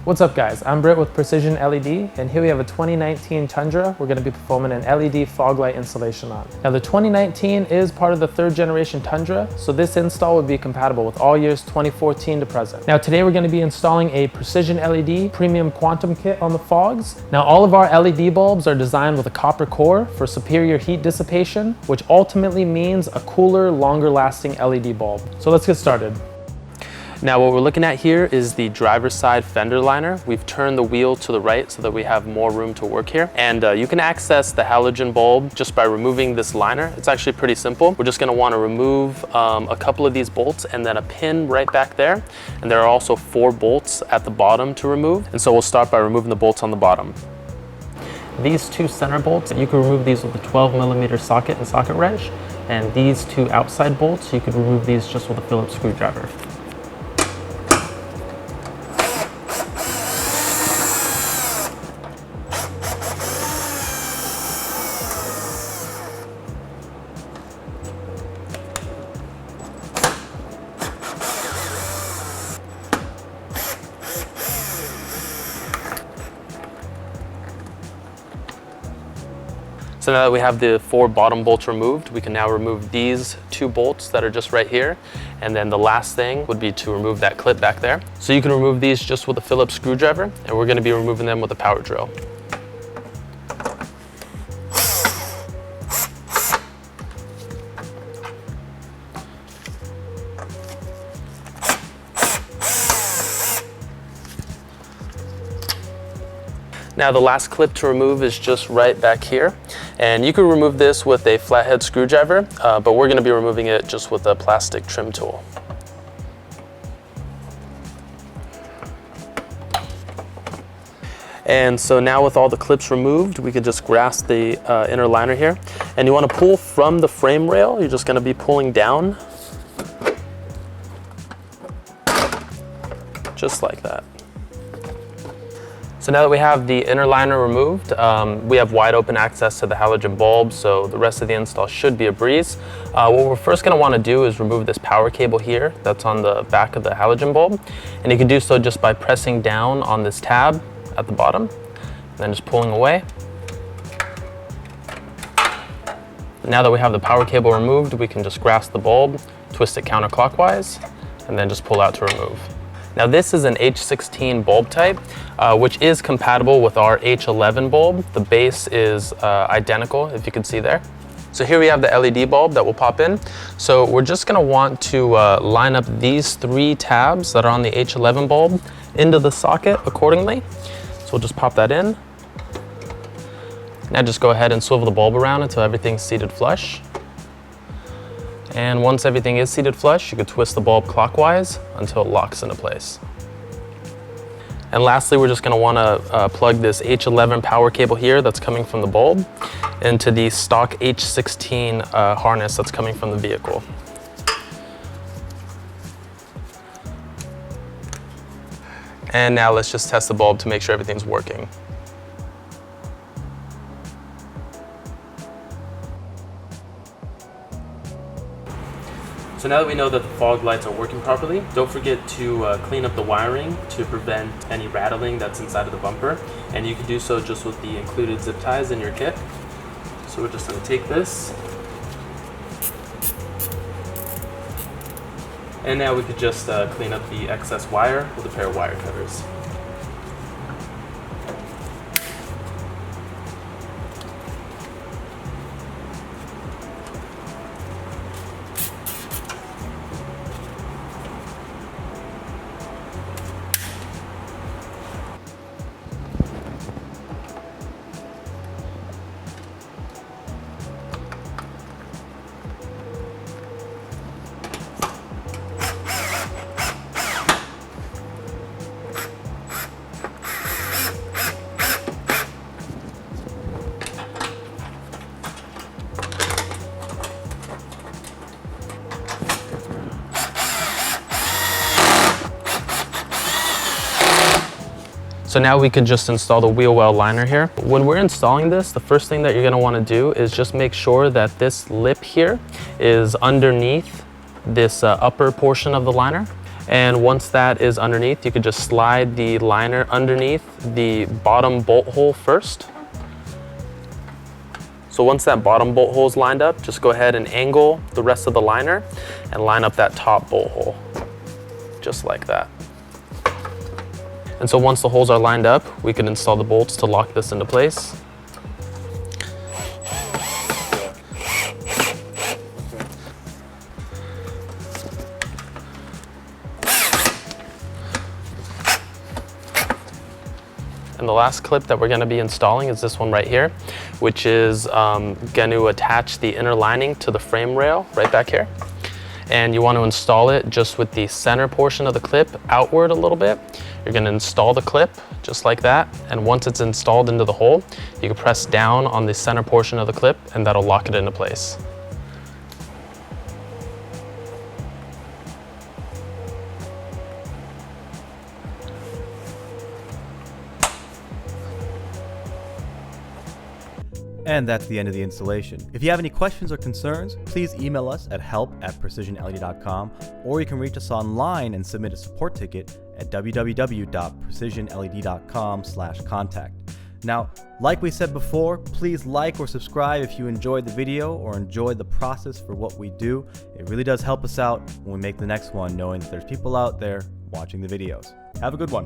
What's up guys, I'm Britt with Precision LED, and here we have a 2019 Tundra we're going to be performing an LED fog light installation on. Now the 2019 is part of the 3rd generation Tundra, so this install would be compatible with all years 2014 to present. Now today we're going to be installing a Precision LED premium quantum kit on the fogs. Now all of our LED bulbs are designed with a copper core for superior heat dissipation, which ultimately means a cooler, longer lasting LED bulb. So let's get started. Now what we're looking at here is the driver's side fender liner. We've turned the wheel to the right so that we have more room to work here. And you can access the halogen bulb just by removing this liner. It's actually pretty simple. We're just gonna wanna remove a couple of these bolts and then a pin right back there. And there are also 4 bolts at the bottom to remove. And so we'll start by removing the bolts on the bottom. These 2 center bolts, you can remove these with a 12mm socket and socket wrench. And these 2 outside bolts, you could remove these just with a Phillips screwdriver. So now that we have the 4 bottom bolts removed, we can now remove these 2 bolts that are just right here. And then the last thing would be to remove that clip back there. So you can remove these just with a Phillips screwdriver, and we're going to be removing them with a power drill. Now the last clip to remove is just right back here. And you can remove this with a flathead screwdriver, but we're gonna be removing it just with a plastic trim tool. And so now with all the clips removed, we can just grasp the inner liner here. And you wanna pull from the frame rail. You're just gonna be pulling down, just like that. So now that we have the inner liner removed, we have wide open access to the halogen bulb, so the rest of the install should be a breeze. What we're first going to want to do is remove this power cable here that's on the back of the halogen bulb. And you can do so just by pressing down on this tab at the bottom, and then just pulling away. Now that we have the power cable removed, we can just grasp the bulb, twist it counterclockwise, and then just pull out to remove. Now this is an H16 bulb type, which is compatible with our H11 bulb. The base is identical, if you can see there. So here we have the LED bulb that will pop in. So we're just gonna want to line up these 3 tabs that are on the H11 bulb into the socket accordingly. So we'll just pop that in. Now just go ahead and swivel the bulb around until everything's seated flush. And once everything is seated flush, you can twist the bulb clockwise until it locks into place. And lastly, we're just going to want to plug this H11 power cable here that's coming from the bulb into the stock H16 harness that's coming from the vehicle. And now let's just test the bulb to make sure everything's working. So now that we know that the fog lights are working properly, don't forget to clean up the wiring to prevent any rattling that's inside of the bumper. And you can do so just with the included zip ties in your kit. So we're just going to take this. And now we could just clean up the excess wire with a pair of wire cutters. So now we can just install the wheel well liner here. When we're installing this, the first thing that you're gonna wanna do is just make sure that this lip here is underneath this upper portion of the liner. And once that is underneath, you could just slide the liner underneath the bottom bolt hole first. So once that bottom bolt hole is lined up, just go ahead and angle the rest of the liner and line up that top bolt hole, just like that. And so once the holes are lined up, we can install the bolts to lock this into place. And the last clip that we're going to be installing is this one right here, which is going to attach the inner lining to the frame rail right back here. And you want to install it just with the center portion of the clip outward a little bit. You're going to install the clip just like that. And once it's installed into the hole, you can press down on the center portion of the clip and that'll lock it into place. And that's the end of the installation. If you have any questions or concerns, please email us at help@precisionled.com, or you can reach us online and submit a support ticket at www.precisionled.com/contact. Now, like we said before, please like or subscribe if you enjoyed the video or enjoyed the process for what we do. It really does help us out when we make the next one, knowing that there's people out there watching the videos. Have a good one.